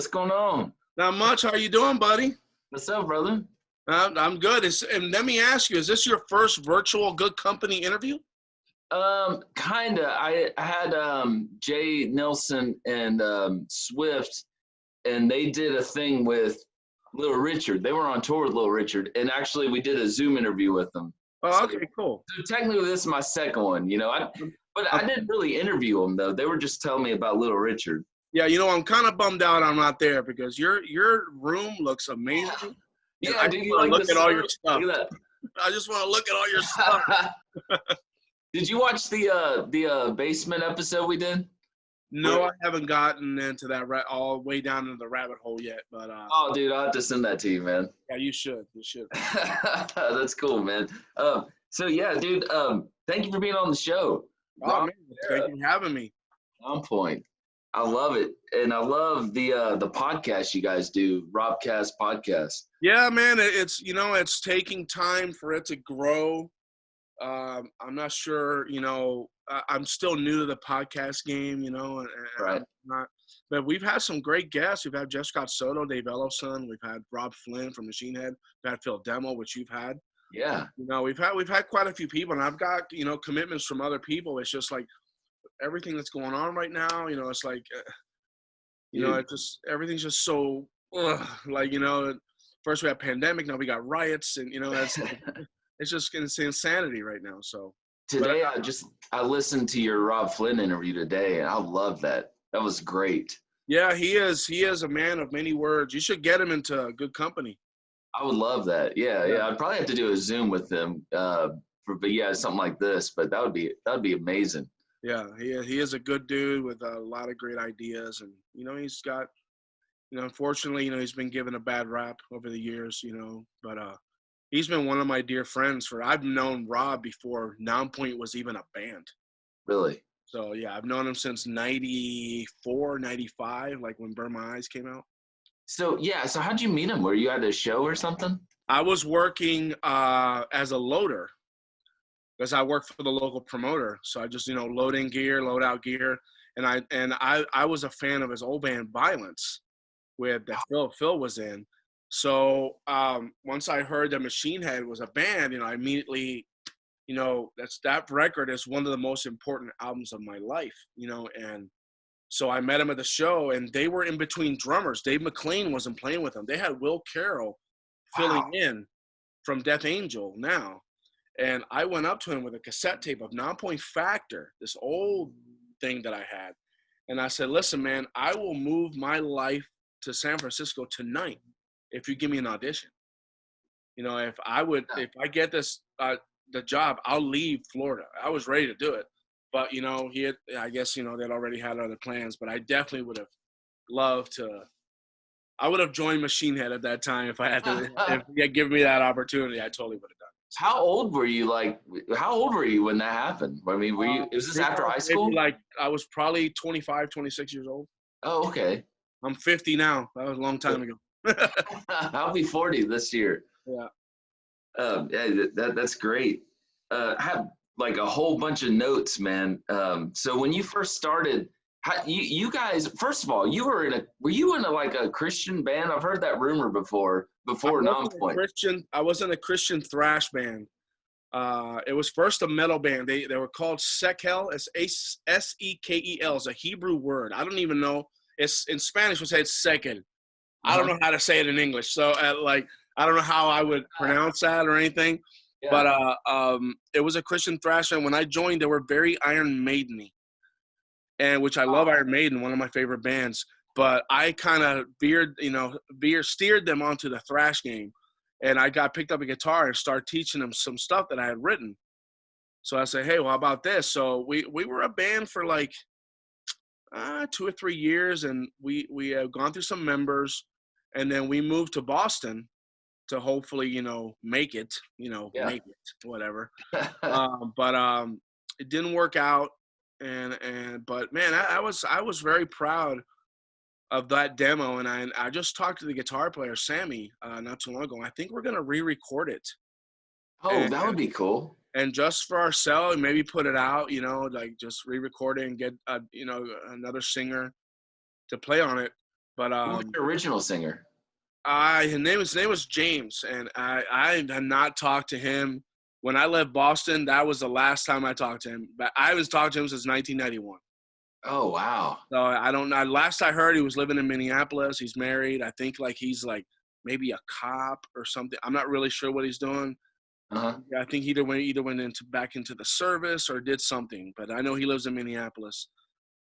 What's going on? Not much. How you doing, buddy? What's up, brother? I'm good. And let me ask you, is this your first virtual Good Company interview? Kinda. I had Jay Nelson and Swift, and they did a thing with Little Richard. They were on tour with Little Richard, and actually we did a Zoom interview with them. Oh, okay, cool. So technically, this is my second one. But I didn't really interview them though. They were just telling me about Little Richard. Yeah, I'm kind of bummed out I'm not there because your room looks amazing. Yeah, I do just you want to like look the at all sun? your stuff. Look at I just want to look at all your stuff. that. Did you watch the basement episode we did? No, I haven't gotten into that all the way down into the rabbit hole yet. But Oh, dude, I'll have to send that to you, man. yeah, you should. You should. That's cool, man. So yeah, dude. Thank you for being on the show. Oh man, thank you for having me. Nonpoint. I love it, and I love the podcast you guys do, Robcast podcast. Yeah, man, it's taking time for it to grow. I'm not sure, I'm still new to the podcast game, and Right. but we've had some great guests. We've had Jeff Scott Soto, Dave Ellison. We've had Rob Flynn from Machine Head. We've had Phil Demo, which you've had. Yeah. We've had quite a few people, and I've got, commitments from other people. It's just like everything that's going on right now, it's like, it just, everything's just so, first we had pandemic, now we got riots, and, it's just insanity right now. So today I listened to your Rob Flynn interview today, and I love that. That was great. Yeah, he is a man of many words. You should get him into Good Company. I would love that. Yeah. I'd probably have to do a Zoom with them, but something like this. But that would be amazing. Yeah, he is a good dude with a lot of great ideas, and he's got, unfortunately, he's been given a bad rap over the years, but he's been one of my dear friends I've known Rob before Nonpoint was even a band. Really? So yeah, I've known him since 94, 95, like when Burn My Eyes came out. So how'd you meet him? Were you at a show or something? I was working as a loader because I work for the local promoter. So I just, load in gear, load out gear. And I was a fan of his old band Violence that Phil was in. So once I heard that Machine Head was a band, I immediately, that record is one of the most important albums of my life, and so I met him at the show, and they were in between drummers. Dave McClain wasn't playing with them. They had Will Carroll filling in from Death Angel now. And I went up to him with a cassette tape of Nonpoint Factor, this old thing that I had. And I said, listen, man, I will move my life to San Francisco tonight if you give me an audition. If I get this the job, I'll leave Florida. I was ready to do it. But, I guess, they'd already had other plans. But I definitely would have loved to. I would have joined Machine Head at that time if I had to. If you had given me that opportunity, I totally would have done it. How old were you? How old were you when that happened? I mean, was this after high school? I was probably 25, 26 years old. Oh, okay. I'm 50 now. That was a long time ago. I'll be 40 this year. Yeah. That's great. I have a whole bunch of notes, man. So when you first started, you guys, first of all, were you in a Christian band? I've heard that rumor before Nonpoint. I was in a Christian thrash band. It was first a metal band. They were called Sekel. It's Sekel. It's a Hebrew word. I don't even know. It's in Spanish. We say it's Sekel. I don't know how to say it in English. So I don't know how I would pronounce that or anything. Yeah. But it was a Christian thrash band. When I joined, they were very Iron Maiden-y, and which I love Iron Maiden, one of my favorite bands. But I kind of steered them onto the thrash game, and I picked up a guitar and started teaching them some stuff that I had written. So I said, hey, well, how about this? So we were a band for 2 or 3 years, and we have gone through some members, and then we moved to Boston to hopefully, make it, make it, whatever. But it didn't work out. But man, I was very proud of that demo. And I just talked to the guitar player, Sammy, not too long ago. I think we're going to re-record it. Oh, that would be cool. And just for ourselves, maybe put it out, just re-record it and get, another singer to play on it. But Who was your original singer? his name was James, and I had not talked to him when I left Boston. That was the last time I talked to him. But I haven't talked to him since 1991. Oh wow. So I don't know. Last I heard, he was living in Minneapolis. He's married. I think like he's like maybe a cop or something. I'm not really sure what he's doing. Uh-huh. I think he either went into back into the service or did something. But I know he lives in Minneapolis.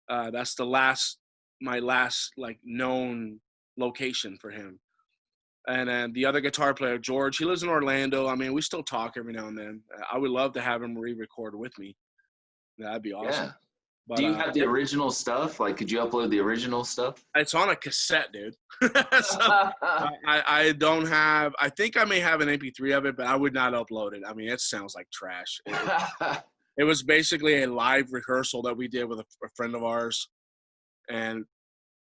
That's my last like known location for him. And then the other guitar player, George, he lives in Orlando. I mean, we still talk every now and then. I would love to have him re-record with me. That'd be awesome. Yeah. But Do you have the original stuff? Like, could you upload the original stuff? it's on a cassette, dude. So, I don't have. I think I may have an MP3 of it, but I would not upload it. I mean, it sounds like trash. It was basically a live rehearsal that we did with a friend of ours, and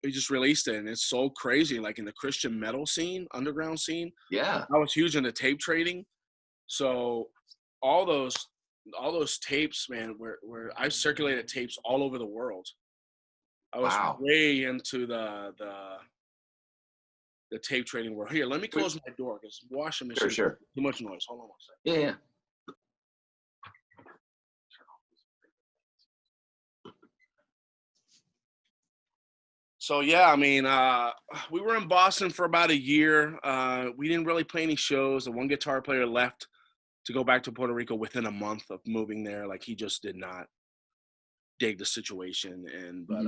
we just released it. And it's so crazy, like in the Christian metal scene, underground scene. Yeah. I was huge into tape trading, so all those tapes, man, where I circulated tapes all over the world. I was Wow. way into the tape trading world. Here, let me close my door because washing machine. Sure. Too much noise. Hold on one second. Yeah. So yeah, I mean, we were in Boston for about a year. We didn't really play any shows. The one guitar player left to go back to Puerto Rico within a month of moving there. Like he just did not dig the situation, but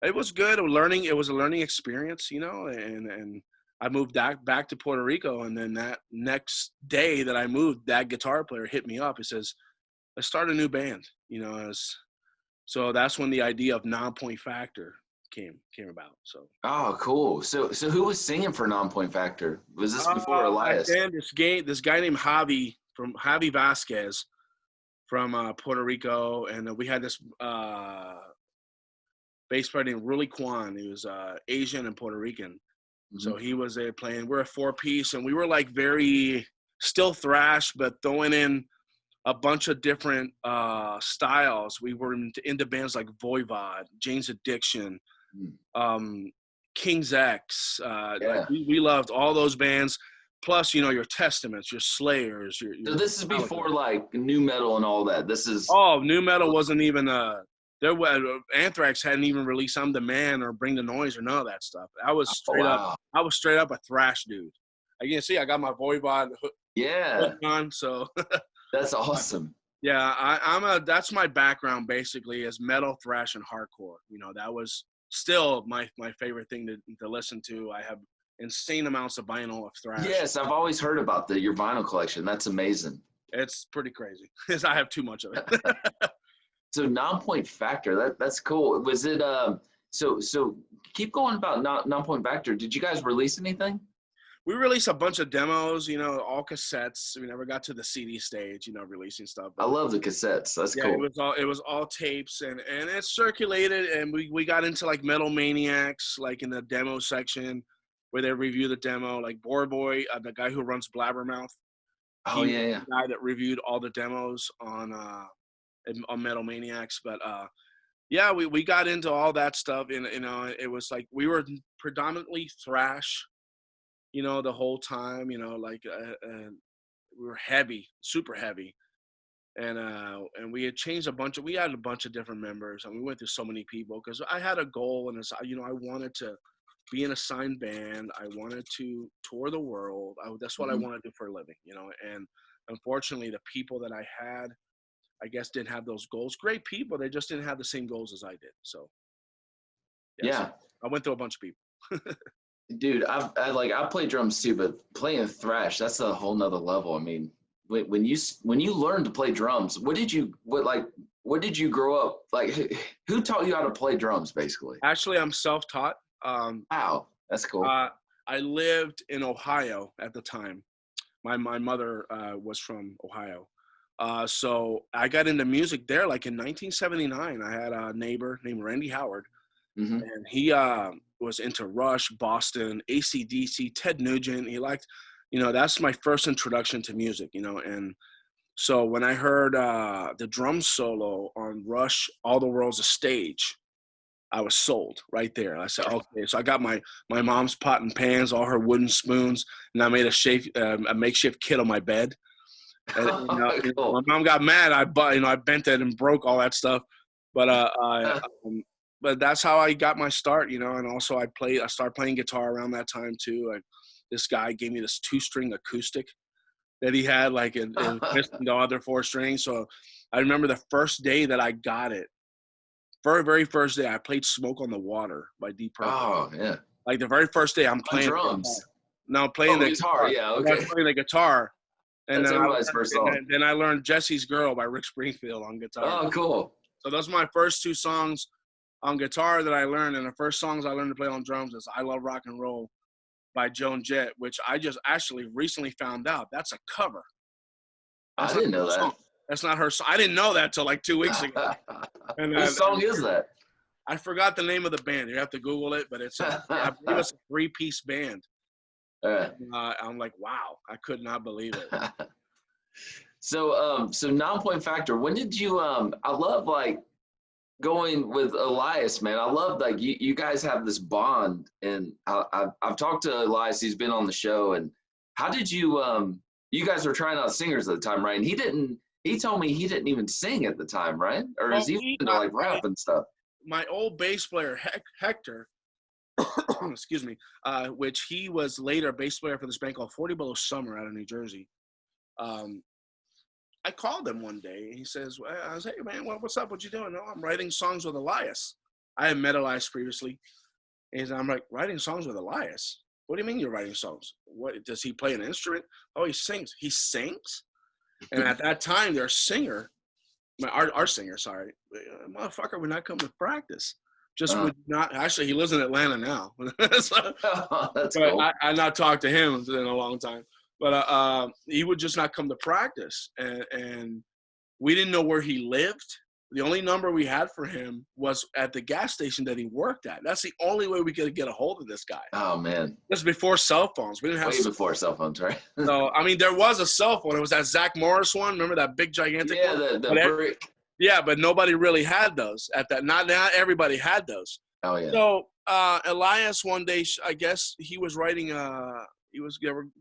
it was good. It was a learning experience, you know. And I moved back to Puerto Rico, and then that next day that I moved, that guitar player hit me up. He says, "Let's start a new band," you know. So that's when the idea of Nonpoint Factor came about. So Oh, cool. So who was singing for Nonpoint Factor? Was this before Elias? Then this guy named Javi Vasquez from Puerto Rico, and we had this bass player named Ruli Kwan. He was Asian and Puerto Rican, so he was there playing. We're a 4-piece, and we were like very still thrash, but throwing in a bunch of different styles. We were into bands like Voivod, Jane's Addiction, King's X. Like we loved all those bands. Plus, you know, your Testaments, your Slayers. So this is before like new metal and all that. This is new metal wasn't even there was Anthrax hadn't even released "I'm the Man" or "Bring the Noise" or none of that stuff. I was straight up. I was straight up a thrash dude. You can see I got my Voivod hook on, so that's awesome. Yeah, that's my background basically is metal, thrash, and hardcore. You know, that was still my favorite thing to listen to. I have insane amounts of vinyl of thrash. Yes, I've always heard about your vinyl collection. That's amazing. It's pretty crazy because I have too much of it. So Nonpoint Factor, that's cool. Was it so keep going about Nonpoint Factor. Did you guys release anything? We released a bunch of demos, you know, all cassettes. We never got to the CD stage, you know, releasing stuff. I love the cassettes. That's cool. It was all tapes and it circulated, and we got into like Metal Maniacs, like in the demo section where they review the demo, like Boy, the guy who runs Blabbermouth. Oh yeah. The guy that reviewed all the demos on Metal Maniacs, but we got into all that stuff, and you know, it was like we were predominantly thrash. You know, the whole time, you know, like we were heavy, super heavy, and we had changed we had a bunch of different members, and we went through so many people because I had a goal, and it's, you know, I wanted to be in a signed band, I wanted to tour the world, that's what I want to do for a living, you know, and unfortunately, the people that I had, I guess, didn't have those goals. Great people, they just didn't have the same goals as I did. So so I went through a bunch of people. Dude, I play drums too, but playing thrash, that's a whole nother level. I mean, when you learned to play drums, what did you grow up like? Who taught you how to play drums, basically? Actually, I'm self-taught. Wow, that's cool. I lived in Ohio at the time. My mother was from Ohio, so I got into music there. Like in 1979, I had a neighbor named Randy Howard, and he was into Rush, Boston, AC/DC, Ted Nugent. He liked, you know, that's my first introduction to music, you know. And so when I heard the drum solo on Rush, All the World's a Stage, I was sold right there. I said, okay. So I got my mom's pot and pans, all her wooden spoons, and I made a makeshift kit on my bed. And, Cool. my mom got mad. I bent it and broke all that stuff. But that's how I got my start, And also I started playing guitar around that time too. This guy gave me this 2-string acoustic that he had, like it missing the other 4 strings. So I remember the first day that I got it. Very first day, I played "Smoke on the Water" by Deep Purple. Oh yeah. Like the very first day, I'm playing drums. No, playing the guitar. Yeah, okay. I'm playing the guitar. And That's everybody's first song. Then I learned "Jesse's Girl" by Rick Springfield on guitar. Oh, cool. So those are my first 2 songs on guitar that I learned. And the first songs I learned to play on drums is "I Love Rock and Roll" by Joan Jett, which I just actually recently found out that's a cover. I didn't know that. Song. That's not her song. I didn't know that till like 2 weeks ago. And what song is that? I forgot the name of the band. You have to Google it, but I believe it's a 3-piece band. I'm like, wow, I could not believe it. So Nonpoint Factor, when did you I love like going with Elias, man. I love like you guys have this bond, and I've talked to Elias, he's been on the show. And how did you you guys were trying out singers at the time, right? And he told me he didn't even sing at the time, right? Or is he into like rap and stuff? My old bass player Hector, excuse me, which he was later a bass player for this band called 40 Below Summer out of New Jersey. I called him one day, and he says, I was, hey, man, what's up? What you doing? No, I'm writing songs with Elias. I had met Elias previously. And I'm like, writing songs with Elias? What do you mean you're writing songs? What, does he play an instrument? Oh, he sings. He sings? And at that time, their singer, our singer, sorry, motherfucker would not come to practice. Just would not. Actually, he lives in Atlanta now. So, that's cool. I not talked to him in a long time. But he would just not come to practice. And we didn't know where he lived. The only number we had for him was at the gas station that he worked at. That's the only way we could get a hold of this guy. Oh, man. This was before cell phones. We didn't have way before cell phones, right? So, I mean, there was a cell phone. It was that Zach Morris one. Remember that big, gigantic one? Yeah, the brick. Yeah, but nobody really had those at that. Not everybody had those. Oh, yeah. So Elias one day, I guess he was writing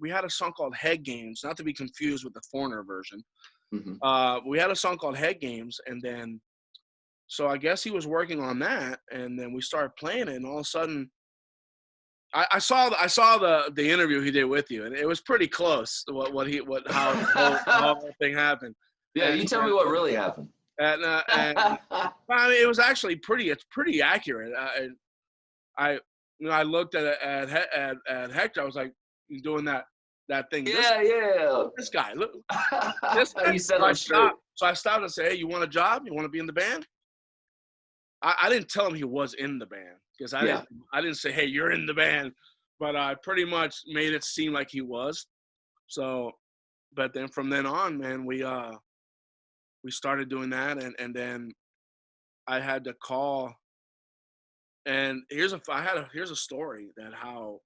we had a song called Head Games, not to be confused with the Foreigner version. Mm-hmm. We had a song called Head Games, and then so I guess he was working on that, and then we started playing it, and all of a sudden I saw the interview he did with you, and it was pretty close to how the thing happened. Yeah, you tell me what really happened. And I mean, it was actually pretty accurate. I looked at Hector. I was like, doing that thing. Yeah. This guy, look. You said it straight. So I stopped and said, hey, you want a job? You want to be in the band? I didn't tell him he was in the band because I didn't say, hey, you're in the band, but I pretty much made it seem like he was. So, but then from then on, man, we started doing that, and then I had to call. And here's a story that how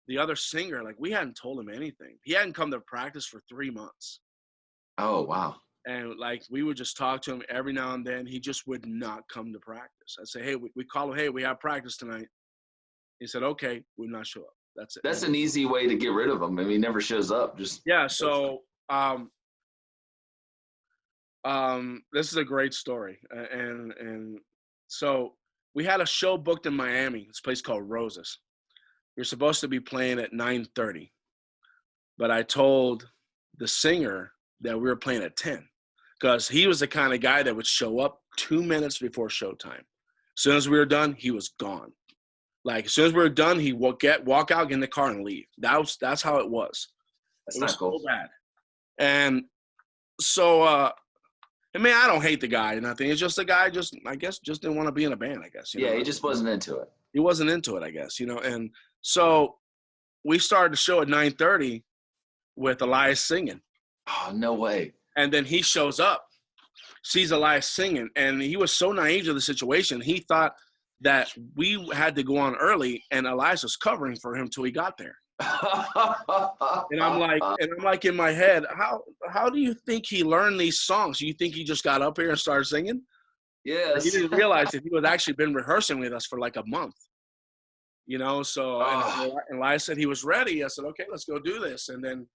the other singer, like, we hadn't told him anything. He hadn't come to practice for 3 months. Oh, wow. And, like, we would just talk to him every now and then. He just would not come to practice. I'd say, hey, we call him, hey, we have practice tonight. He said, okay, would not show up. That's it. That's an easy way to get rid of him. I mean, he never shows up. Yeah, so this is a great story. And so we had a show booked in Miami, this place called Roses. We were supposed to be playing at 9:30, but I told the singer that we were playing at 10 because he was the kind of guy that would show up 2 minutes before showtime. As soon as we were done, he was gone. Like, as soon as we were done, he would walk out, get in the car, and leave. That's how it was. That's it not was cool. So bad. And so, I mean, I don't hate the guy or nothing. It's just the guy I guess, didn't want to be in a band, I guess. Yeah, he just wasn't into it. He wasn't into it, I guess, And so we started the show at 9:30 with Elias singing. Oh, no way. And then he shows up, sees Elias singing, and he was so naive to the situation. He thought that we had to go on early, and Elias was covering for him till he got there. And I'm like in my head, how do you think he learned these songs? You think he just got up here and started singing? But he Yes. didn't realize that he was actually been rehearsing with us for like a month. You know, so Oh, and Elias said he was ready. I said, okay, let's go do this. And then,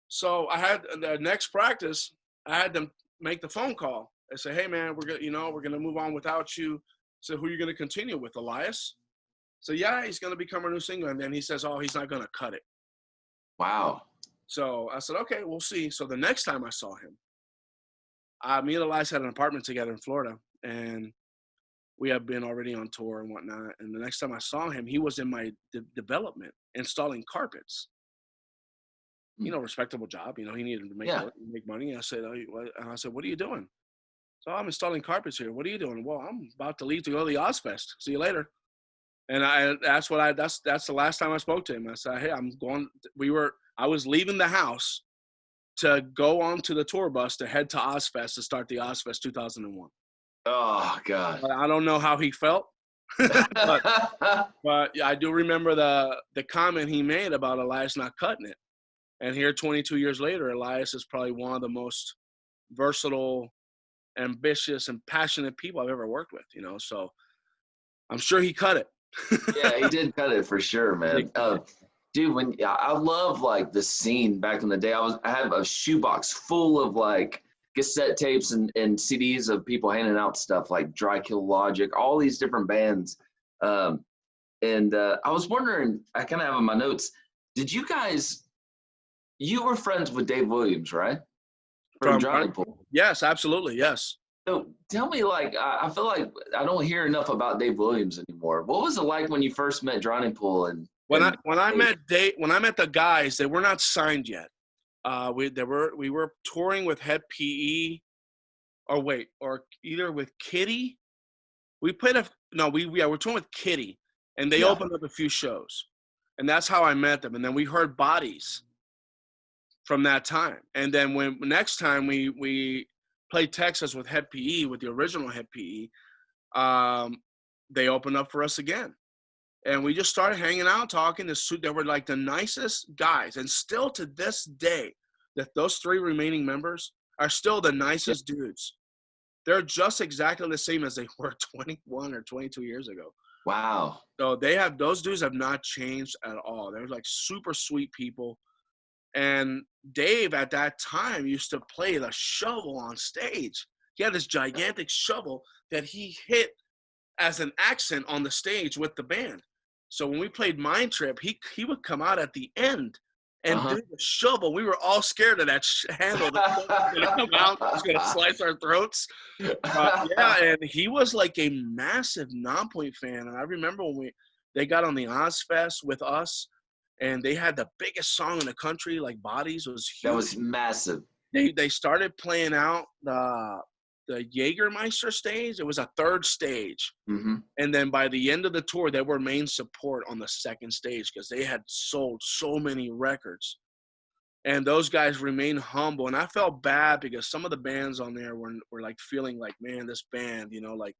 so I had the next practice, I had them make the phone call. I said, hey man, we're gonna move on without you. So who are you gonna continue with, Elias? So yeah, he's gonna become our new singer. And then he says, oh, he's not gonna cut it. wow. So I said, okay, we'll see. So the next time I saw him, me and Elias had an apartment together in Florida, and we had been already on tour and whatnot. And the next time I saw him, he was in my development installing carpets. You know, respectable job. You know, he needed to make money. And I said, what are you doing? So I'm installing carpets here. What are you doing? Well, I'm about to leave to go to the Ozfest. See you later. And that's the last time I spoke to him. I said, hey, I'm going. I was leaving the house to go onto the tour bus to head to Ozfest to start the Ozfest 2001. Oh God. I don't know how he felt, but I do remember the comment he made about Elias not cutting it. And here, 22 years later, Elias is probably one of the most versatile, ambitious, and passionate people I've ever worked with. You know, so I'm sure he cut it. Yeah, he did cut it for sure, man. Dude, I love like the scene back in the day. I have a shoebox full of like cassette tapes and CDs of people handing out stuff like Dry Kill Logic, all these different bands. And I was wondering, I kind of have in my notes, did you were friends with Dave Williams, right? From Drowning Pool. Yes, absolutely. Yes. So tell me, like, I feel like I don't hear enough about Dave Williams anymore. What was it like when you first met Drowning Pool? When I met the guys, they were not signed yet. We were touring with Head PE, or either with Kitty. We're touring with Kitty, and they opened up a few shows, and that's how I met them. And then we heard Bodies from that time. And then when next time we played Texas with Head PE, with the original Head PE, they opened up for us again. And we just started hanging out, talking. They were like the nicest guys. And still to this day, that those three remaining members are still the nicest dudes. They're just exactly the same as they were 21 or 22 years ago. Wow. So those dudes have not changed at all. They're like super sweet people. And Dave at that time used to play the shovel on stage. He had this gigantic shovel that he hit as an accent on the stage with the band. So when we played Mind Trip, he would come out at the end and do the shovel. We were all scared of that handle. The shovel was going to come out. It was going to slice our throats. And he was like a massive Nonpoint fan. And I remember when they got on the Ozfest with us, and they had the biggest song in the country, like Bodies was huge. That was massive. They started playing out the Jägermeister stage. It was a third stage. Mm-hmm. And then by the end of the tour, they were main support on the second stage because they had sold so many records. And those guys remained humble. And I felt bad because some of the bands on there were like feeling like, man, this band, you know, like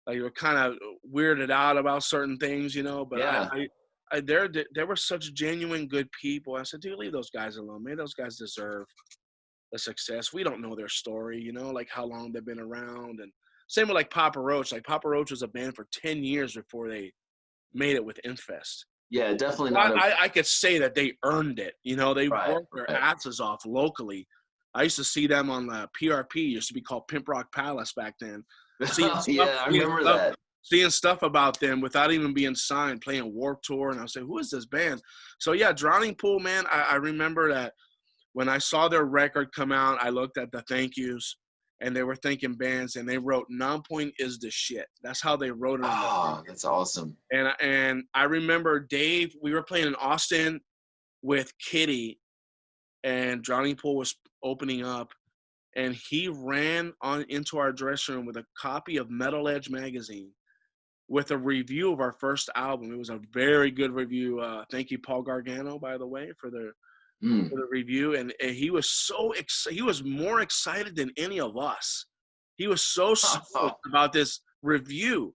they were kind of weirded out about certain things, you know. But they were such genuine good people. I said, dude, leave those guys alone. Man, those guys deserve the success. We don't know their story, you know, like how long they've been around. And same with like Papa Roach. Like Papa Roach was a band for 10 years before they made it with Infest. Yeah, definitely not. I could say that they earned it. You know, they worked their asses off locally. I used to see them on the PRP, used to be called Pimp Rock Palace back then. I remember that. Seeing stuff about them without even being signed, playing Warped Tour. And I was like, who is this band? So yeah, Drowning Pool, man, I remember that when I saw their record come out, I looked at the thank yous, and they were thanking bands, and they wrote "Nonpoint is the shit." That's how they wrote it. Oh, that's awesome. And I remember Dave. We were playing in Austin with Kitty, and Drowning Pool was opening up, and he ran into our dressing room with a copy of Metal Edge magazine with a review of our first album. It was a very good review. Thank you, Paul Gargano, by the way, for the review. And he was he was more excited than any of us. He was so stoked about this review.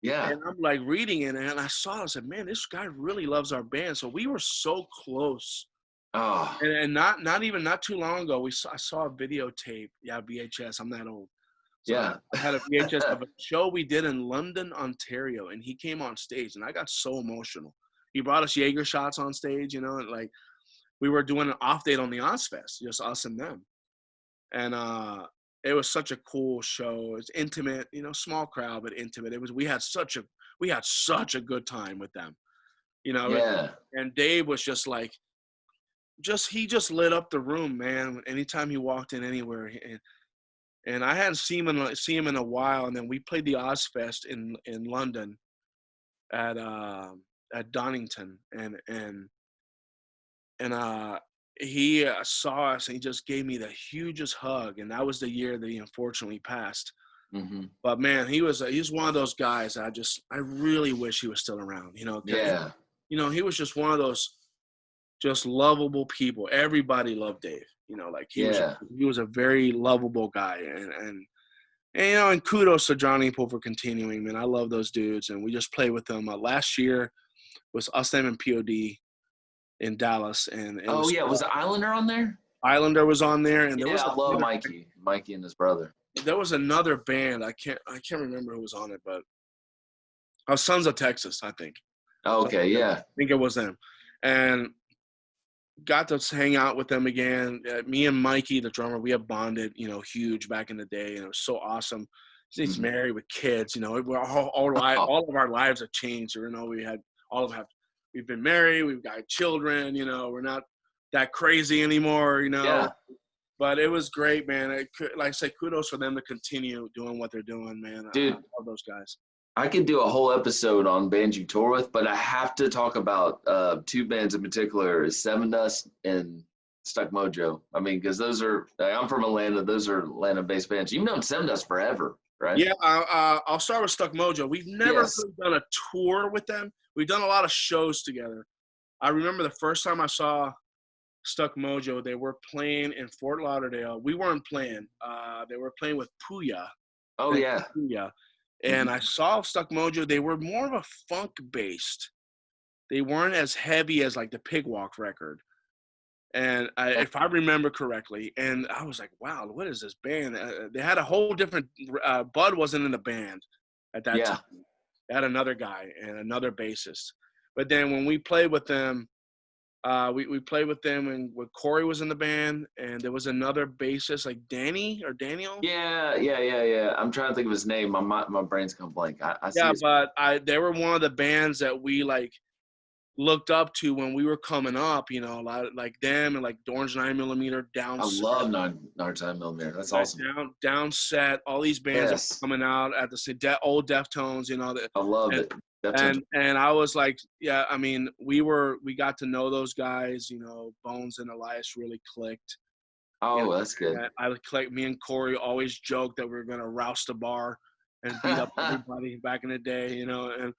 Yeah. And I'm like reading it, and I said, man, this guy really loves our band. So we were so close. Oh. And not too long ago, I saw a videotape. Yeah, VHS. I'm that old. So Yeah. I had a VHS of a show we did in London, Ontario, and he came on stage, and I got so emotional. He brought us Jaeger shots on stage, and like we were doing an off date on the Ozfest, just us and them. And it was such a cool show. It's intimate, small crowd, but intimate. We had such a good time with them, Yeah. and Dave was just like, he just lit up the room, man. Anytime he walked in anywhere, and I hadn't seen him in a while. And then we played the Ozfest in London at Donington, and he saw us, and he just gave me the hugest hug. And that was the year that he unfortunately passed. Mm-hmm. But man, he's one of those guys I really wish he was still around. Yeah. He was just one of those just lovable people. Everybody loved Dave. He was a very lovable guy, and kudos to Johnny Poole for continuing, man. I love those dudes, and we just played with them. Last year was us, them, and POD in Dallas, and was the Islander on there? Islander was on there, and I love Mikey and his brother. There was another band. I can't remember who was on it, but Sons of Texas, I think. Okay, yeah. I think it was them, and got to hang out with them again. Me and Mikey, the drummer, we have bonded, huge back in the day, and it was so awesome. He's married with kids, all of our lives have changed. We've been married, we've got children, we're not that crazy anymore, Yeah. But it was great, man. Like I say, kudos for them to continue doing what they're doing, man. Dude, I love those guys. I could do a whole episode on bands you tour with, but I have to talk about two bands in particular, Sevendust and Stuck Mojo. I mean, because those are, I'm from Atlanta, those are Atlanta-based bands. You've known Sevendust forever, right? Yeah, I'll start with Stuck Mojo. We've never really done a tour with them. We've done a lot of shows together. I remember the first time I saw Stuck Mojo, they were playing in Fort Lauderdale. We weren't playing. They were playing with Puya. Oh, yeah. Puya. And I saw Stuck Mojo. They were more of a funk-based. They weren't as heavy as like the Pig Walk record. And if I remember correctly, and I was like, wow, what is this band? They had a whole different Bud wasn't in the band at that time. They had another guy and another bassist. But then when we played with them, we played with them, and when Corey was in the band, and there was another bassist, like Danny or Daniel. Yeah. I'm trying to think of his name. My brain's gone blank. They were one of the bands that we like looked up to when we were coming up. A lot of, like them, and like Orange 9mm, Down. I love 9mm. That's awesome. Downset. All these bands are coming out at the old Deftones. I love it. And I was like, yeah, I mean, we got to know those guys, Bones and Elias really clicked. Oh, that's good. Me and Corey always joked that we were going to roust the bar and beat up everybody back in the day, and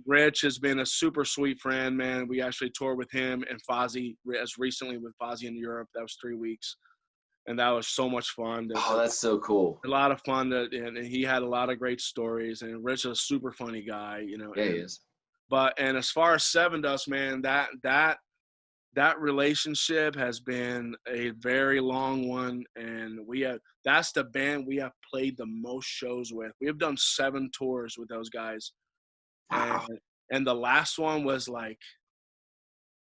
Rich has been a super sweet friend, man. We actually toured with him and Fozzy as recently with Fozzy in Europe. That was 3 weeks. And that was so much fun. That's so cool. A lot of fun, and he had a lot of great stories. And Rich is a super funny guy, Yeah, he is. And as far as Sevendust, man, that relationship has been a very long one, and that's the band we have played the most shows with. We have done 7 tours with those guys. Wow. And the last one was like,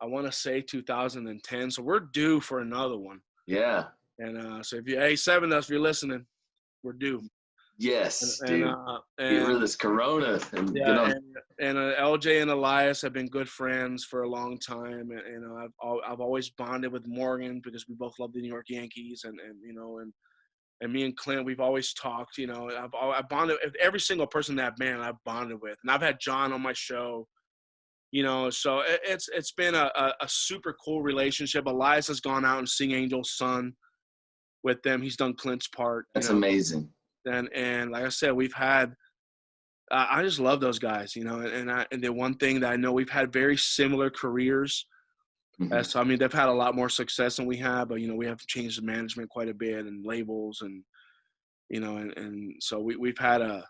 I want to say 2010. So we're due for another one. Yeah. And so Sevendust, if you're listening, we're due. Yes, dude. Get rid of this Corona and get on. And LJ and Elias have been good friends for a long time, and I've always bonded with Morgan because we both love the New York Yankees, and me and Clint, we've always talked. I've bonded with every single person in that band. I've bonded with, and I've had John on my show. So it's been a super cool relationship. Elias has gone out and sing Angel's Son with them. He's done Clint's part. That's amazing. And like I said, we've had I just love those guys, and the one thing that I know, we've had very similar careers. So I mean, they've had a lot more success than we have, but we have changed the management quite a bit and labels, and and so we've had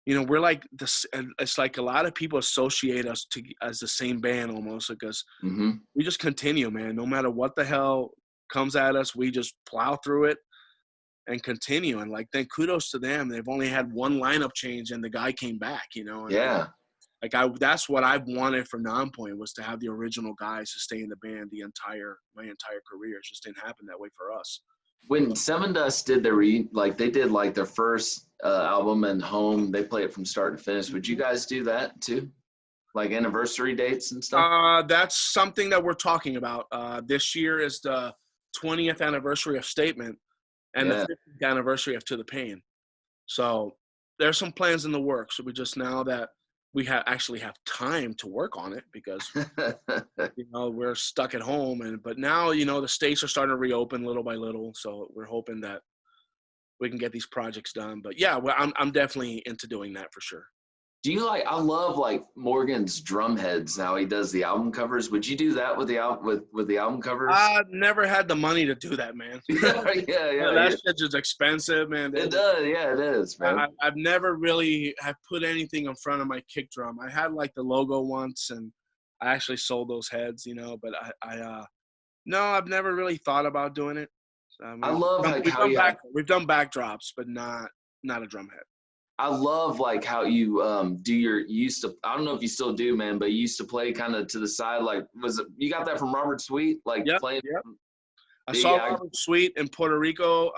we're like this. It's like a lot of people associate us as the same band almost, because we just continue, man. No matter what the hell comes at us, we just plow through it. and continue. And like, then kudos to them. They've only had one lineup change and the guy came back, you know? And Yeah. that's what I've wanted from Nonpoint, was to have the original guys to stay in the band my entire career. It just didn't happen that way for us. When Sevendust did they did like their first album and Home, they play it from start to finish. Would you guys do that too? Like anniversary dates and stuff? That's something that we're talking about. This year is the 20th anniversary of Statement and the 50th anniversary of To the Pain. So there's some plans in the works. So we just, now that we actually have time to work on it, because you know, we're stuck at home, but now, you know, the states are starting to reopen little by little, so we're hoping that we can get these projects done. But yeah, well, I'm definitely into doing that for sure. Do you like? I love like Morgan's drum heads. How he does the album covers. Would you do that with the album covers? I've never had the money to do that, man. yeah. That shit's just expensive, man. It does. Yeah, it is, man. I've never really have put anything in front of my kick drum. I had like the logo once, and I actually sold those heads, you know. But no, I've never really thought about doing it. I love we've done backdrops, but not a drum head. I love like how you you used to, I don't know if you still do, man, but you used to play kind of to the side. Like, you got that from Robert Sweet? Like playing. Yep. I saw Robert Sweet in Puerto Rico.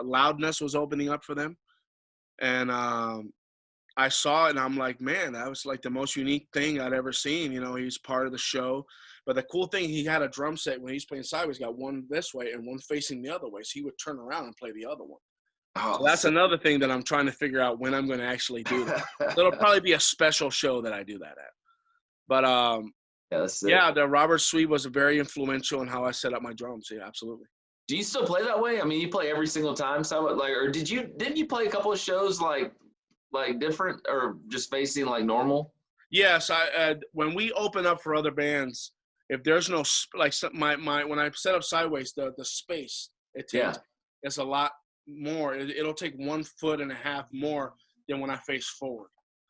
Loudness was opening up for them. And I saw it and I'm like, man, that was like the most unique thing I'd ever seen. You know, he's part of the show. But the cool thing, he had a drum set when he's playing sideways, got one this way and one facing the other way. So he would turn around and play the other one. So that's another thing that I'm trying to figure out when I'm going to actually do that. So it'll probably be a special show that I do that at. But the Robert Sweet was very influential in how I set up my drums. Yeah, absolutely. Do you still play that way? I mean, you play every single time, or didn't you play a couple of shows like different, or just facing like normal? Yes, when we open up for other bands, if there's no like when I set up sideways, the space it takes it's a lot more. It'll take 1.5 foot more than when I face forward.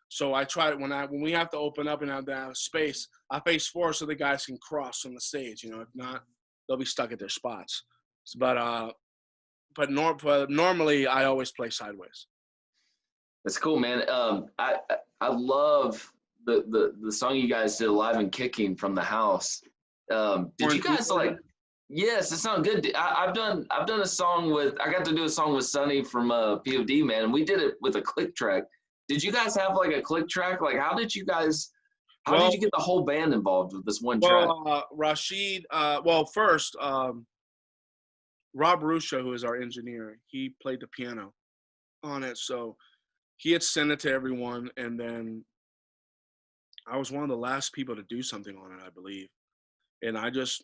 So I try it when we have to open up and have that space, I face forward so the guys can cross on the stage. You know, if not, they'll be stuck at their spots. But normally I always play sideways. That's cool, man. I love the song you guys did, Alive and Kicking, from the house. Did you guys like? Yes, it sounds good. I've done a song I got to do a song with Sonny from POD, man, and we did it with a click track. Did you guys have like a click track? Like, how did you get the whole band involved with this one track? Rashid, first, Rob Rusha, who is our engineer, he played the piano on it. So he had sent it to everyone, and then I was one of the last people to do something on it, I believe. And I just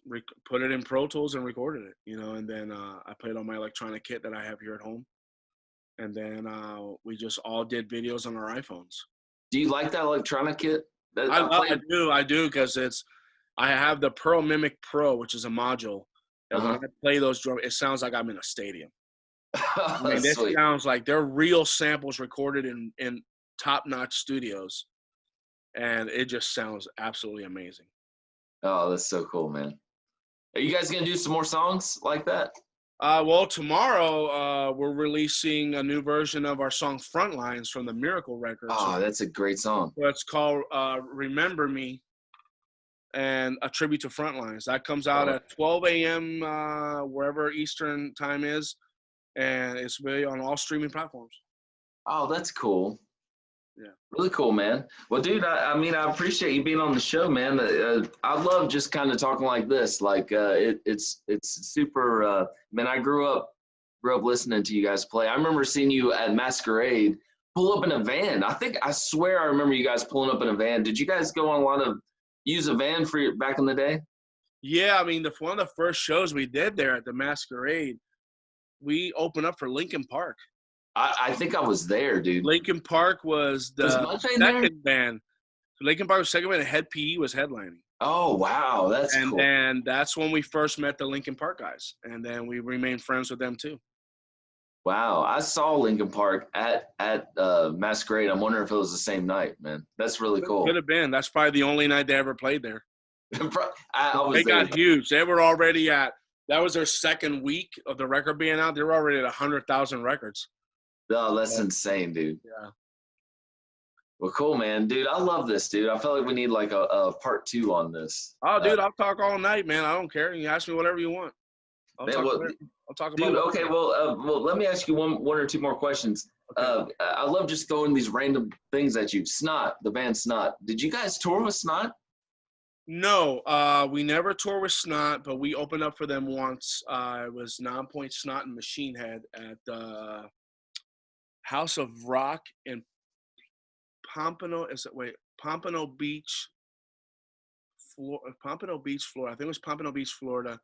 put it in Pro Tools and recorded it, you know, and then I played on my electronic kit that I have here at home. And then we just all did videos on our iPhones. Do you like that electronic kit? I do, because I have the Pearl Mimic Pro, which is a module. And when I play those drums, it sounds like I'm in a stadium. I mean, this sounds like they're real samples recorded in top-notch studios. And it just sounds absolutely amazing. Oh, that's so cool, man. Are you guys going to do some more songs like that? Well, tomorrow we're releasing a new version of our song Frontlines from the Miracle Records. Oh, that's a great song. It's called Remember Me, and a tribute to Frontlines. That comes out at 12 a.m. Wherever Eastern time is, and it's really on all streaming platforms. Oh, that's cool. Yeah. Really cool, man. Well, dude, I mean, I appreciate you being on the show, man. I love just kind of talking like this. Like, it's super, man, I grew up listening to you guys play. I remember seeing you at Masquerade pull up in a van. I swear I remember you guys pulling up in a van. Did you guys go on use a van for back in the day? Yeah, I mean, one of the first shows we did there at the Masquerade, we opened up for Linkin Park. I think I was there, dude. Linkin Park was the second band. Linkin Park was second band, and Head PE was headlining. Oh, wow. That's cool. And that's when we first met the Linkin Park guys. And then we remained friends with them, too. Wow. I saw Linkin Park at Masquerade. I'm wondering if it was the same night, man. That's really cool. Could have been. That's probably the only night they ever played there. They got huge. They were already at That was their second week of the record being out. They were already at 100,000 records. Oh, that's insane, dude. Yeah. Well, cool, man. Dude, I love this, dude. I feel like we need like a part 2 on this. Oh, dude, I'll talk all night, man. I don't care. You ask me whatever you want. I'll talk about dude, whatever. okay, well, let me ask you one or two more questions. Okay. I love just throwing these random things at you. Snot, the band Snot. Did you guys tour with Snot? No, we never toured with Snot, but we opened up for them once. It was Nonpoint, Snot, and Machine Head at the House of Rock in Pompano Beach, Pompano Beach, Florida. I think it was Pompano Beach, Florida.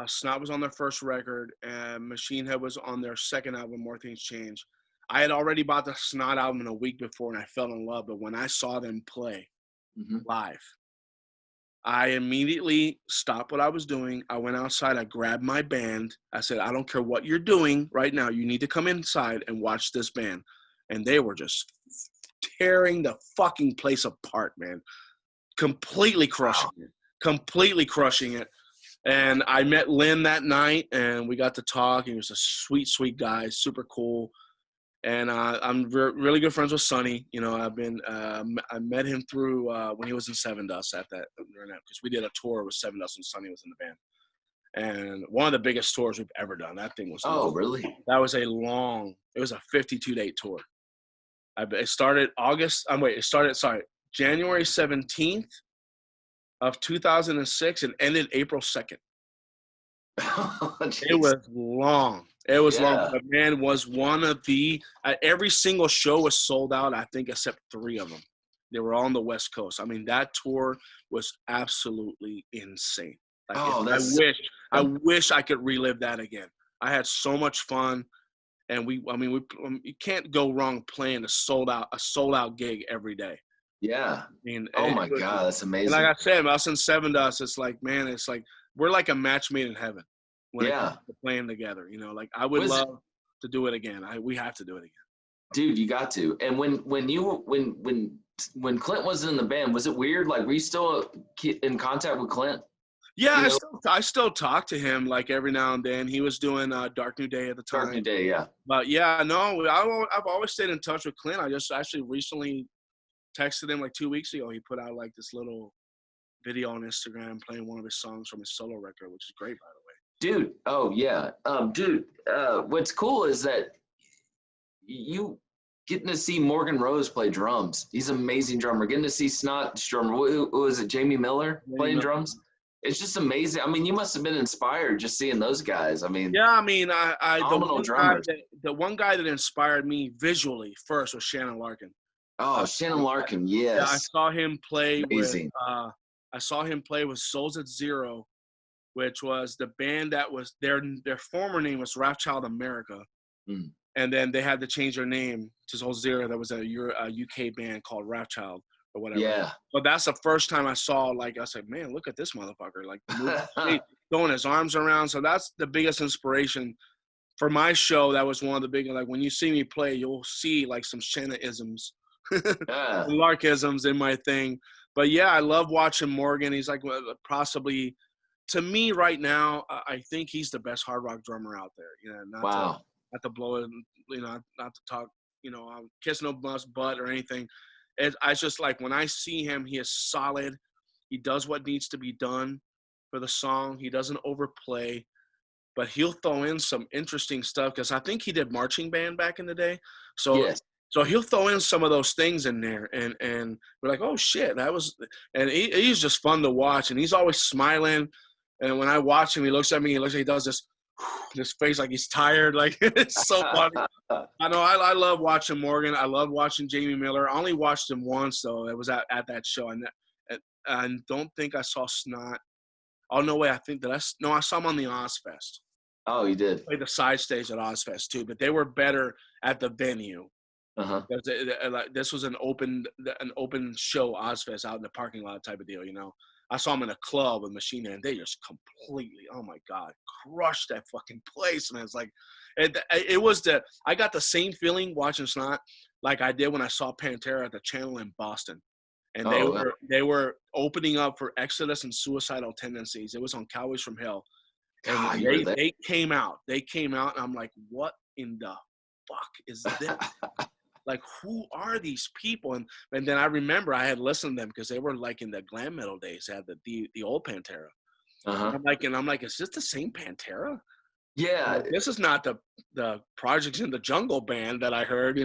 Snot was on their first record, and Machine Head was on their second album, More Things Change. I had already bought the Snot album in a week before, and I fell in love. But when I saw them play live, I immediately stopped what I was doing. I went outside. I grabbed my band. I said, I don't care what you're doing right now. You need to come inside and watch this band. And they were just tearing the fucking place apart, man. Completely crushing it. And I met Lynn that night, and we got to talk. He was a sweet, sweet guy, super cool. And I'm really good friends with Sonny. You know, I met him through when he was in Sevendust at that, because we did a tour with Sevendust when Sonny was in the band. And one of the biggest tours we've ever done. That thing was long. Really? That was it was a 52-day tour. It started January 17th of 2006 and ended April 2nd. It was long. Long. But man, was one of the every single show was sold out, I think, except 3 of them. They were all on the West Coast. I mean, that tour was absolutely insane. Like, I wish I could relive that again. I had so much fun, and you can't go wrong playing a sold out gig every day. Yeah. I mean, God, that's amazing. And like I said, us and Sevendust, it's like, man, it's like we're like a match made in heaven when it comes to playing together. You know, like I would love to do it again. We have to do it again. Dude, you got to. And when Clint was in the band, was it weird? Like, were you still in contact with Clint? Yeah, I still talk to him like every now and then. He was doing Dark New Day at the time. Dark New Day, yeah. But yeah, no, I've always stayed in touch with Clint. I just actually recently texted him like 2 weeks ago. He put out like this little video on Instagram playing one of his songs from his solo record, which is great, by the way. Dude, oh yeah. What's cool is that you getting to see Morgan Rose play drums. He's an amazing drummer. Getting to see Snot's drummer. Who was it, Jamie Miller playing drums? It's just amazing. I mean, you must have been inspired just seeing those guys. I mean, yeah, I mean, the one guy that inspired me visually first was Shannon Larkin. Oh, Shannon Larkin, yes. Yeah, I saw him play amazing. with Souls at Zero, which was the band that was their former name was Wrathchild America. Mm. And then they had to change their name to Souls Zero. That was a UK band called Wrathchild or whatever. Yeah. But that's the first time I saw, like, I said, man, look at this motherfucker. Like, throwing his arms around. So that's the biggest inspiration for my show. That was one of the big, like, when you see me play, you'll see, like, some Shanna-isms. Larkisms in my thing. But yeah, I love watching Morgan. He's like possibly, to me right now, I think he's the best hard rock drummer out there. You know, not to blow it, you know, not to talk, you know, kiss no butt or anything. I just like when I see him, he is solid. He does what needs to be done for the song. He doesn't overplay, but he'll throw in some interesting stuff because I think he did marching band back in the day. So. Yes. So he'll throw in some of those things in there, and we're like, oh shit, that was, and he's just fun to watch, and he's always smiling. And when I watch him, he looks at me, he does this face like he's tired, like it's so funny. I know I love watching Morgan. I love watching Jamie Miller. I only watched him once though. It was at that show, and I don't think I saw Snot. Oh no way, I saw him on the Ozfest. Oh, you did. Played the side stage at Ozfest too, but they were better at the venue. Uh-huh. This was an open show, Ozfest, out in the parking lot type of deal, you know. I saw them in a club with Machine Head, and they just completely, oh my God, crushed that fucking place, man. It's like, I got the same feeling watching Snot like I did when I saw Pantera at the Channel in Boston. And they were opening up for Exodus and Suicidal Tendencies. It was on Cowboys from Hell. And God, when you were there. they came out, and I'm like, what in the fuck is this? Like, who are these people? And then I remember I had listened to them because they were like in the glam metal days. They had the old Pantera. Uh-huh. And I'm like, is this the same Pantera? Yeah. This is not the Projects in the Jungle band that I heard,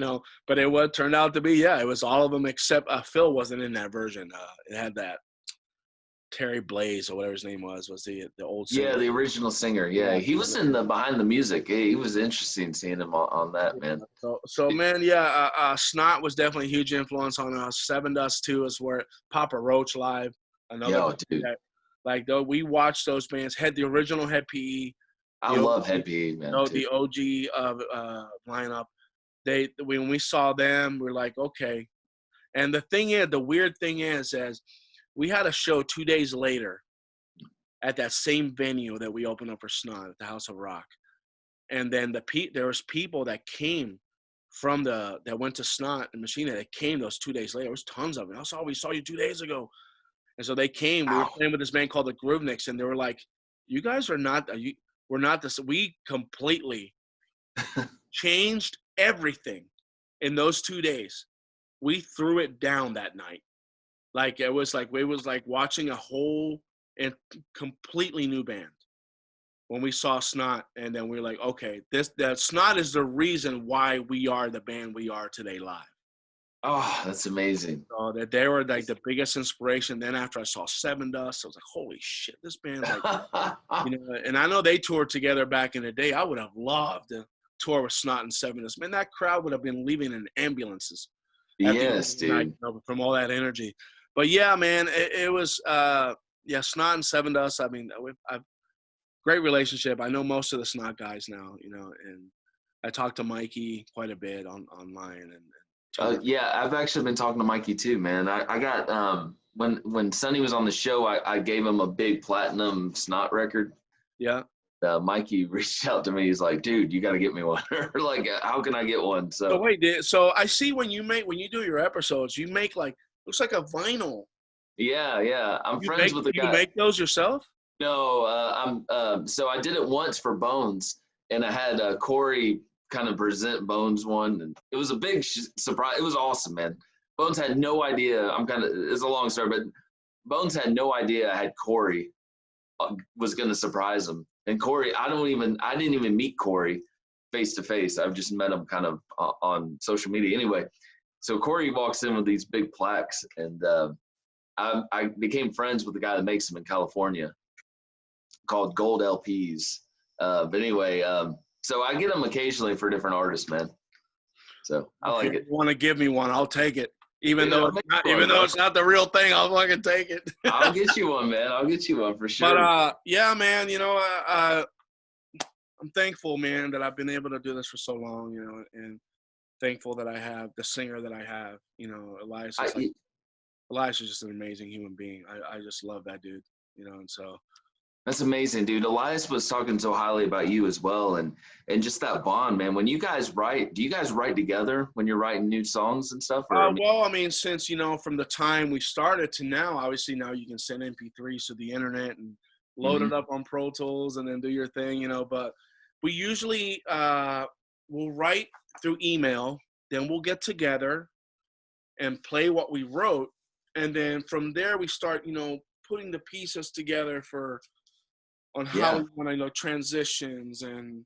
but it turned out to be, it was all of them except Phil wasn't in that version. It had that Terry Blaze or whatever his name was the old singer. Yeah, the original singer. Yeah, he was in the behind the music. He was interesting seeing him on that, man. So man, Snot was definitely a huge influence on us. Sevendust too is where Papa Roach live. Another Yo, dude. that, like though we watched those bands. Had the original Head PE. I love Head PE, man. The OG lineup. When we saw them, we're like, okay. And the weird thing is we had a show 2 days later at that same venue that we opened up for Snot at the House of Rock. And then there was people that came from that went to Snot and Machina that came those 2 days later. There was tons of them. We saw you 2 days ago. And so they came. We were playing with this band called the Grooveniks, and they were like, you guys are not we're not this. We completely changed everything in those 2 days. We threw it down that night. Like it was like watching a whole and completely new band when we saw Snot, and then we were like, okay, that Snot is the reason why we are the band we are today live. Oh, that's amazing. So that they were like the biggest inspiration. Then after I saw Sevendust, I was like, holy shit, this band, like, and I know they toured together back in the day. I would have loved to tour with Snot and Sevendust. Man, that crowd would have been leaving in ambulances. Yes, dude. Night, from all that energy. But yeah, man, it was Snot and Sevendust. I mean, I've great relationship. I know most of the Snot guys now, and I talk to Mikey quite a bit online. Yeah, I've actually been talking to Mikey too, man. I got when Sonny was on the show, I gave him a big platinum Snot record. Yeah. Mikey reached out to me. He's like, dude, you got to get me one. Like, how can I get one? So wait, so I see when you do your episodes, you make looks like a vinyl. Yeah. I'm friends with the guy. You make those yourself? No, so I did it once for Bones, and I had Corey kind of present Bones one, and it was a big surprise. It was awesome, man. Bones had no idea. It's a long story, but Bones had no idea I had Corey was going to surprise him. And Corey, I didn't even meet Corey face to face. I've just met him kind of on social media. Anyway, so Corey walks in with these big plaques, and I became friends with the guy that makes them in California, called Gold LPs. But anyway, so I get them occasionally for different artists, man. So I like it. If you want to give me one, I'll take it. Even though it's not the real thing, I'll fucking take it. I'll get you one, man. I'll get you one for sure. But yeah, man, I'm thankful, man, that I've been able to do this for so long, and thankful that I have the singer that I have. Elias. Elias is just an amazing human being. I just love that dude, and so. That's amazing, dude. Elias was talking so highly about you as well, and just that bond, man. When you guys write, do you guys write together when you're writing new songs and stuff? Well, I mean, since from the time we started to now, obviously now you can send MP3s to the internet and load it up on Pro Tools and then do your thing, But we usually will write through email, then we'll get together and play what we wrote, and then from there we start, putting the pieces together on how we want to transitions and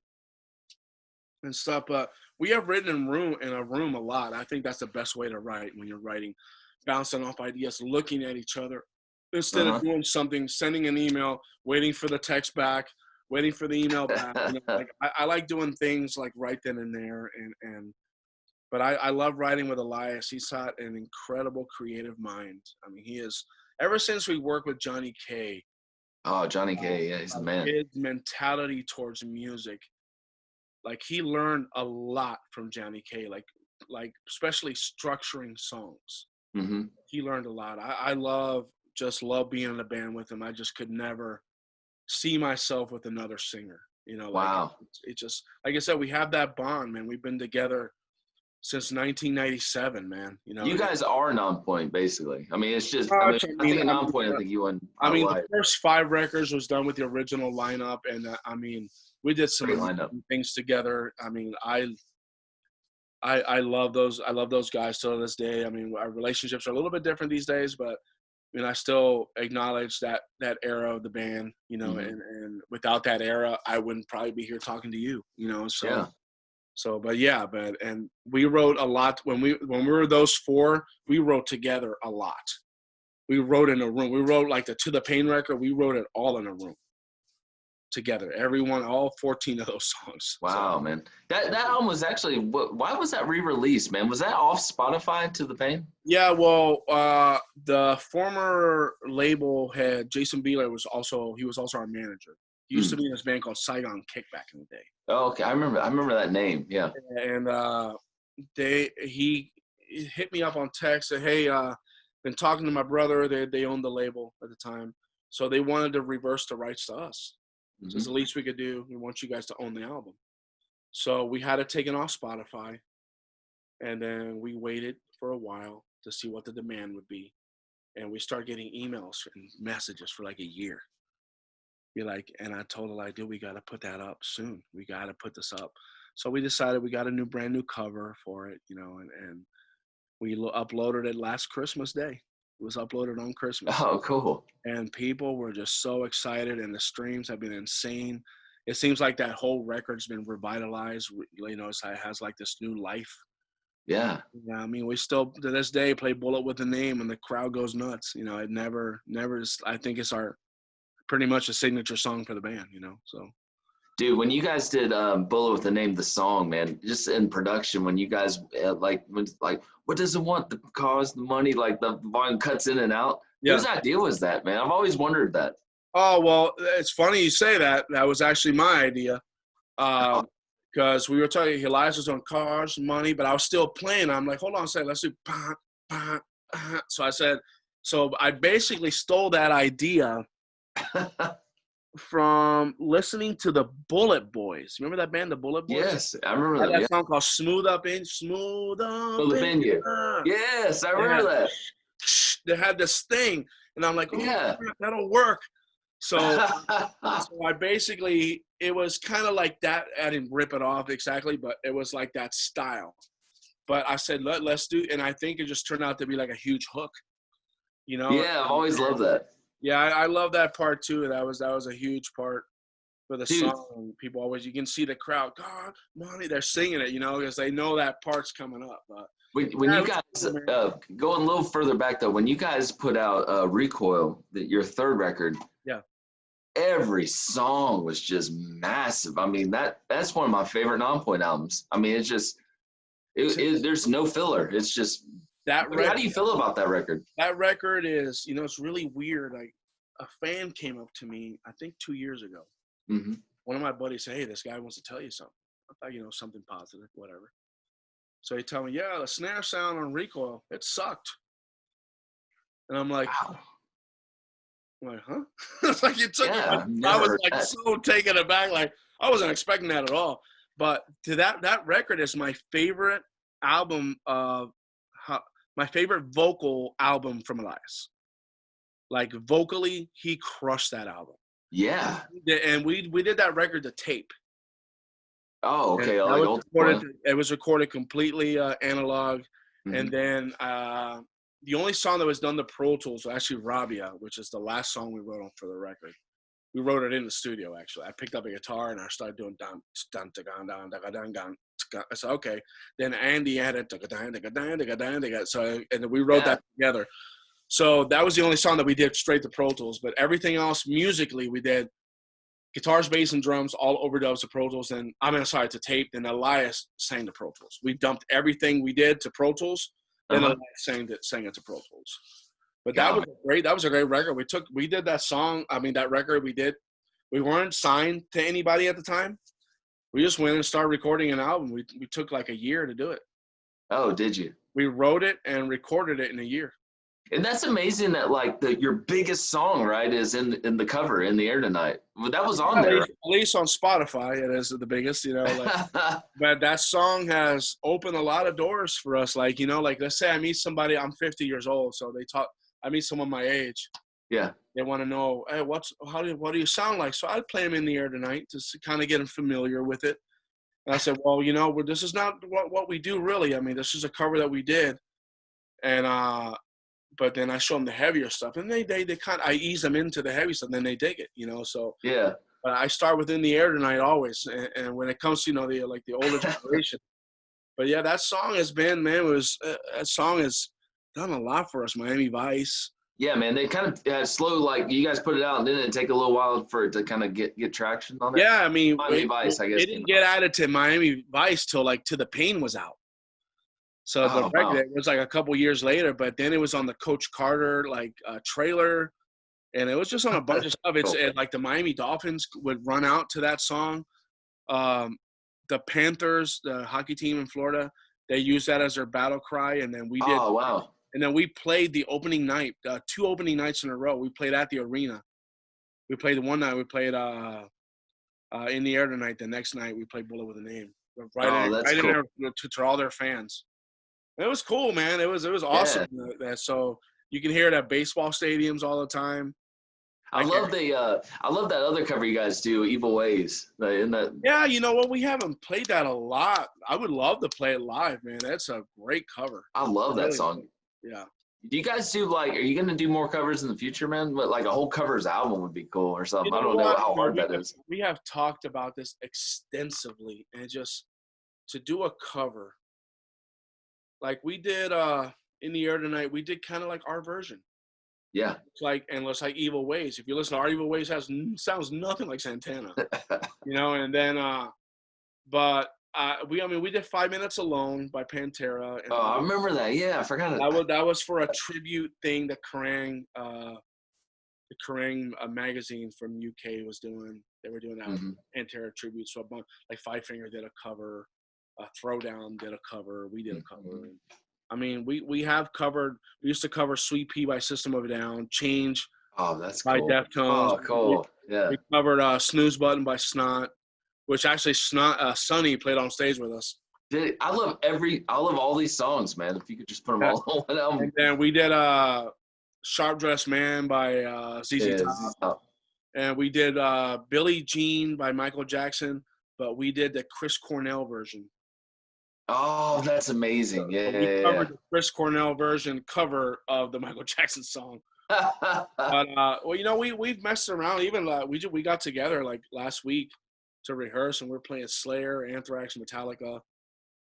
stuff. But we have written in a room a lot. I think that's the best way to write when you're writing, bouncing off ideas, looking at each other instead of doing something, sending an email, waiting for the text back, waiting for the email back. I like doing things like right then and there. But I love writing with Elias. He's got an incredible creative mind. I mean, he is, ever since we worked with Johnny K. Oh, Johnny K, yeah, he's the man. His mentality towards music, like he learned a lot from Johnny K. Like especially structuring songs. Mm-hmm. He learned a lot. I love being in a band with him. I just could never see myself with another singer. Wow. It just, like I said, we have that bond, man. We've been together since 1997, man. You know, You guys are Nonpoint, basically. I mean, it's just. I mean, gosh, I think Nonpoint. I think you won I mean, outright. the first 5 records was done with the original lineup, and I mean, we did some Great lineup. things together. I mean, I love those. I love those guys still to this day. I mean, our relationships are a little bit different these days, but I mean, I still acknowledge that era of the band. You know, and without that era, I wouldn't probably be here talking to you. You know, so. Yeah. So, and we wrote a lot when we were those 4. We wrote together a lot. We wrote in a room. We wrote like the To the Pain record. We wrote it all in a room together. Everyone, all 14 of those songs. Wow, so, man. That album was actually. Why was that re-released, man? Was that off Spotify, To the Pain? Yeah, well, the former label head, Jason Beeler, was also our manager. He used to be in this band called Saigon Kick back in the day. Oh, okay. I remember that name. Yeah. And he hit me up on text, said, "Hey, been talking to my brother. They owned the label at the time, so they wanted to reverse the rights to us. So it's the least we could do. We want you guys to own the album." So we had it taken off Spotify, and then we waited for a while to see what the demand would be, and we started getting emails and messages for like a year. And I told her, like, dude, we got to put that up soon. We got to put this up. So we decided we got a brand new cover for it, you know, and we uploaded it last Christmas Day. It was uploaded on Christmas. Oh, cool. And people were just so excited, and the streams have been insane. It seems like that whole record's been revitalized. You know, it has like this new life. Yeah. Yeah, I mean, we still to this day play Bullet with the Name, and the crowd goes nuts. You know, it never is. I think it's pretty much a signature song for the band, you know. So, dude, when you guys did Bullet with the Name, the song, man, just in production, when you guys what does it want? The cause, the money, like the volume cuts in and out. Yeah. Whose idea was that, man? I've always wondered that. Oh, well, it's funny you say that. That was actually my idea. Because we were talking, Elias was on cars, money, but I was still playing. I'm like, hold on a second, let's do bah, bah, bah. So I basically stole that idea from listening to the Bullet Boys. Remember that band, the Bullet Boys? Yes, I remember that. That song called Smooth Up in You. Yes, I remember that. They had this thing, and I'm like, oh, yeah, that'll work. So I basically, it was kind of like that. I didn't rip it off exactly, but it was like that style. But I said, let's do, and I think it just turned out to be like a huge hook. You know? Yeah, I've always loved that. Yeah, I love that part too. That was a huge part for the song. People always, you can see the crowd, God, money, they're singing it, you know, because they know that part's coming up. But when you guys going a little further back though, when you guys put out Recoil, your third record, yeah, every song was just massive. I mean, that's one of my favorite Nonpoint albums. I mean, it's just there's no filler. It's just that. How do you feel about that record? That record is, you know, it's really weird. Like a fan came up to me, I think 2 years ago. Mm-hmm. One of my buddies said, "Hey, this guy wants to tell you something." I thought, you know, something positive, whatever. So he told me, "Yeah, the snare sound on Recoil, it sucked." And I'm like, wow. I'm like, huh? It's like it took me. I was like so taken aback. Like I wasn't expecting that at all. But to that record is my favorite album my favorite vocal album from Elias. Like vocally, he crushed that album. Yeah. And we did that record to tape. Oh, okay. It was recorded completely analog. Mm-hmm. And then the only song that was done to Pro Tools was actually Rabia, which is the last song we wrote on for the record. We wrote it in the studio, actually. I picked up a guitar and I started doing dun dun dun dun dun dun dun. I said, okay. Then Andy added so, and then we wrote that together. So that was the only song that we did straight to Pro Tools. But everything else musically, we did guitars, bass, and drums, all overdubs to Pro Tools. And to tape. Then Elias sang to Pro Tools. We dumped everything we did to Pro Tools. Then Elias sang it to Pro Tools. But that was a great record. We did that song. I mean, that record we did. We weren't signed to anybody at the time. We just went and started recording an album. We took like a year to do it. Oh, did you? We wrote it and recorded it in a year. And that's amazing that like your biggest song, right, is in the cover "In the Air Tonight." Well, that was on At there, least, at least on Spotify, it is the biggest, like. right? But that song has opened a lot of doors for us. Like, like let's say I meet somebody, I'm 50 years old, so I meet someone my age. Yeah. They want to know, hey, what do you sound like? So I'd play them In the Air Tonight to kind of get them familiar with it. And I said, well, this is not what we do really. I mean, this is a cover that we did. And but then I show them the heavier stuff, and they kind of, I ease them into the heavy stuff, and then they dig it, So Yeah. but I start with In the Air Tonight always, and when it comes to the older generation. But yeah, that song has been, man, that song has done a lot for us. Miami Vice. Yeah, man. They kind of slow, like you guys put it out, and didn't it take a little while for it to kind of get traction on it? Yeah, I mean, Miami Vice, I guess. it didn't get added to Miami Vice till To the Pain was out. So the Oh, record wow. it was like a couple years later, but then it was on the Coach Carter trailer, and it was just on a bunch of stuff. It's Cool. like the Miami Dolphins would run out to that song. The Panthers, the hockey team in Florida, they used that as their battle cry, and then we did. Oh, wow. And then we played the opening night, 2 opening nights in a row. We played at the arena. We played the one night. We played In the Air Tonight. The next night we played Bullet with a Name. Oh, that's In cool. there to all their fans. It was cool, man. It was awesome. Yeah. So you can hear it at baseball stadiums all the time. I love that other cover you guys do, "Evil Ways." Yeah, you know what? We haven't played that a lot. I would love to play it live, man. That's a great cover. I love that song. Yeah. Do you guys do are you going to do more covers in the future, man? But like a whole covers album would be cool or something. I don't know how hard that is. We have talked about this extensively, and just to do a cover. Like we did In the Air Tonight, we did kind of like our version. Yeah. It's like Evil Ways. If you listen to our Evil Ways, sounds nothing like Santana. And then we did 5 Minutes Alone by Pantera. And I remember that. Yeah, I forgot it. That was for a tribute thing that Kerrang magazine from UK was doing. They were doing that Pantera tribute. So a bunch, like Five Finger did a cover, Throwdown did a cover, we did a cover. I mean, we have covered. We used to cover Sweet Pea by System of a Down, Change. Oh, that's by cool. Deftones. Oh, cool. Yeah. We covered Snooze Button by Snot, which actually Sonny played on stage with us. I love all these songs, man. If you could just put them all on one album. And then we did Sharp Dressed Man by ZZ Top. And we did Billie Jean by Michael Jackson, but we did the Chris Cornell version. Oh, that's amazing. Yeah. We covered the Chris Cornell version cover of the Michael Jackson song. But we've messed around. Even we got together like last week to rehearse, and we're playing Slayer, Anthrax, Metallica.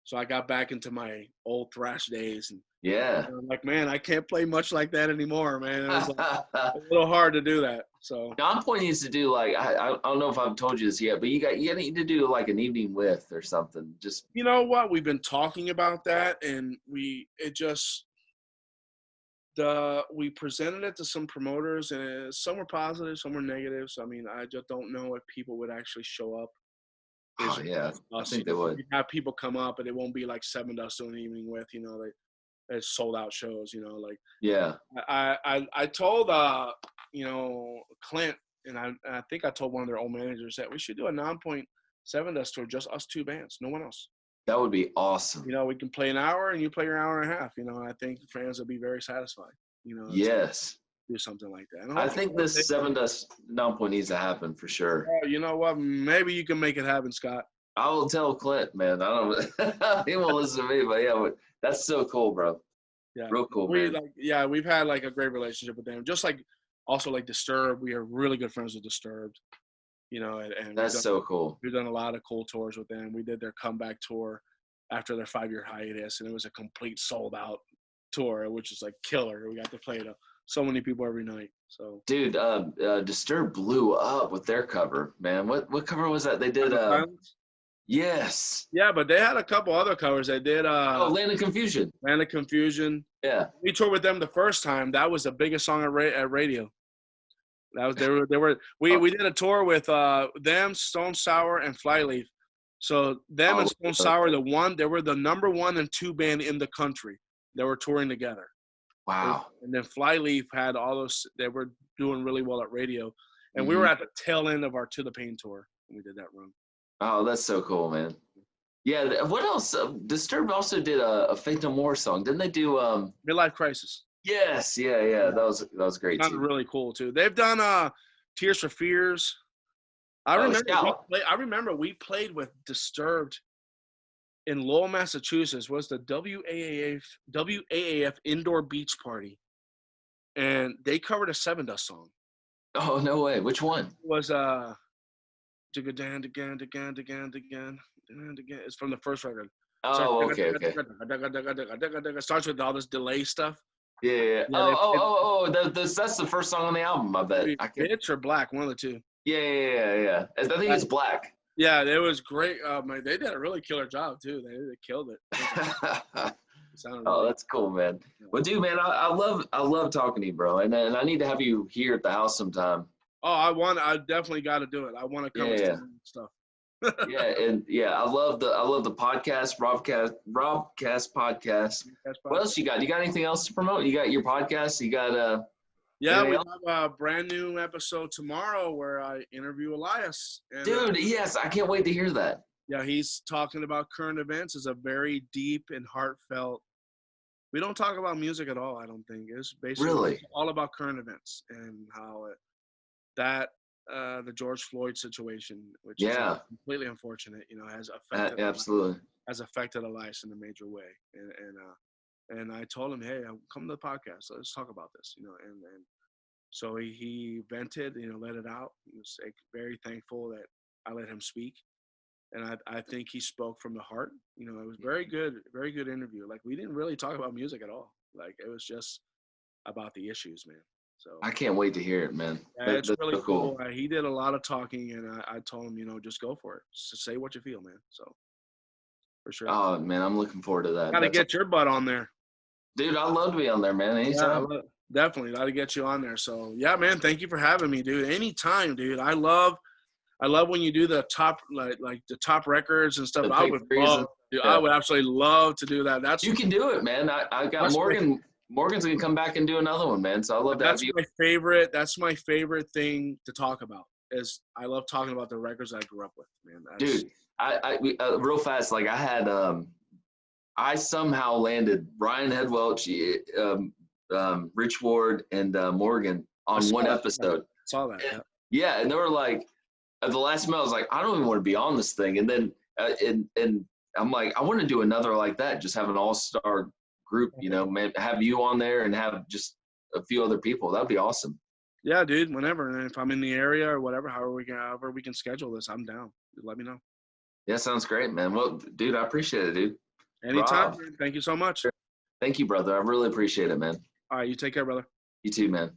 So I got back into my old thrash days, and I'm like, man, I can't play much like that anymore, man. It was a little hard to do that. So Nonpoint needs to do I don't know if I've told you this yet, but you need to do like an evening with or something. Just you know what, we've been talking about that, and we presented it to some promoters, and some were positive, some were negative. So I mean, I just don't know if people would actually show up. Oh yeah, I think they would. You have people come up, but it won't be like Sevendust doing an evening with. They sold out shows. Yeah. I told Clint, and I think I told one of their old managers that we should do a Nonpoint Sevendust tour, just us 2 bands, no one else. That would be awesome. We can play an hour, and you play your hour and a half. I think fans will be very satisfied. Yes. Do something like that. And I think this Sevendust Nonpoint needs to happen for sure. You know what? Maybe you can make it happen, Scott. I will tell Clint, man. I don't. He won't listen to me, but that's so cool, bro. Yeah, real cool, man. We've had like a great relationship with them. Just like also like Disturbed, we are really good friends with Disturbed. And that's so cool. We've done a lot of cool tours with them. We did their comeback tour after their 5-year hiatus, and it was a complete sold out tour, which is like killer. We got to play to so many people every night. So, dude, Disturbed blew up with their cover, man. What cover was that? They did yes. Yeah, but they had a couple other covers. They did Land of Confusion. Land of Confusion. Yeah. We toured with them the first time. That was the biggest song at radio. That was we did a tour with them, Stone Sour, and Flyleaf. So them and Stone Sour, they were the number 1 and 2 band in the country. They were touring together. Wow. And then Flyleaf had all those. They were doing really well at radio, and we Mhm. were at the tail end of our To the Pain tour when we did that run. Oh, that's so cool, man. Yeah. What else? Disturbed also did a Faith No More song. Didn't they do? Midlife Crisis. Yes. Yeah. That was great Sounded too. really cool too. They've done Tears for Fears. I Oh, remember we played with Disturbed in Lowell, Massachusetts. Was the WAAF indoor beach party, and they covered a Sevendust song. Oh, no way. Which one? It was again. It's from the first record. Oh, okay. It starts with all this delay stuff. Yeah. Oh. That's the first song on the album. I bet. Bitch or Black, one of the two. Yeah. I think it's Black. Yeah, it was great. They did a really killer job too. They killed it. Oh, that's cool, man. Well, dude, man, I love talking to you, bro, and I need to have you here at the house sometime. Oh, I definitely got to do it. I want to come and stuff. I love the podcast, Robcast podcast. What else you got? You got anything else to promote? You got your podcast? You got we have a brand new episode tomorrow where I interview Elias. And, dude, yes, I can't wait to hear that. Yeah, he's talking about current events. It's a very deep and heartfelt. We don't talk about music at all, I don't think. It's basically all about current events and how the George Floyd situation, which is completely unfortunate, has affected Elias in a major way. And I told him, hey, come to the podcast. Let's talk about this, and so he vented, let it out. He was very thankful that I let him speak. And I think he spoke from the heart. It was very good interview. Like, we didn't really talk about music at all. Like, it was just about the issues, man. So I can't wait to hear it, man. It's really so cool. He did a lot of talking, and I told him, just go for it. Just say what you feel, man. So for sure. Oh, man, I'm looking forward to that. Got to get your butt on there. Dude, I'd love to be on there, man. Anytime. Yeah, definitely. Got to get you on there. So, yeah, man, thank you for having me, dude. Anytime, dude. I love when you do the top, like the top records and stuff. I would absolutely love to do that. You can do it, man. I got Morgan. Morgan's gonna come back and do another one, man. So I love that. That's my favorite thing to talk about. Is I love talking about the records I grew up with, man. Dude, we real fast. Like I had, I somehow landed Ryan Headwelch, Rich Ward, and Morgan on one episode. I saw that. Yeah, and they were like, at the last minute, I was like, I don't even want to be on this thing. And then, and I'm like, I want to do another like that. Just have an all-star group, man, have you on there and have just a few other people. That'd be awesome. Yeah, dude, whenever. And if I'm in the area or whatever, however we can schedule this, I'm down. Let me know. Yeah, sounds great, man. Well, dude, I appreciate it, dude. Anytime, man. Thank you so much. Thank you, brother. I really appreciate it, man. All right, you take care, brother. You too, man.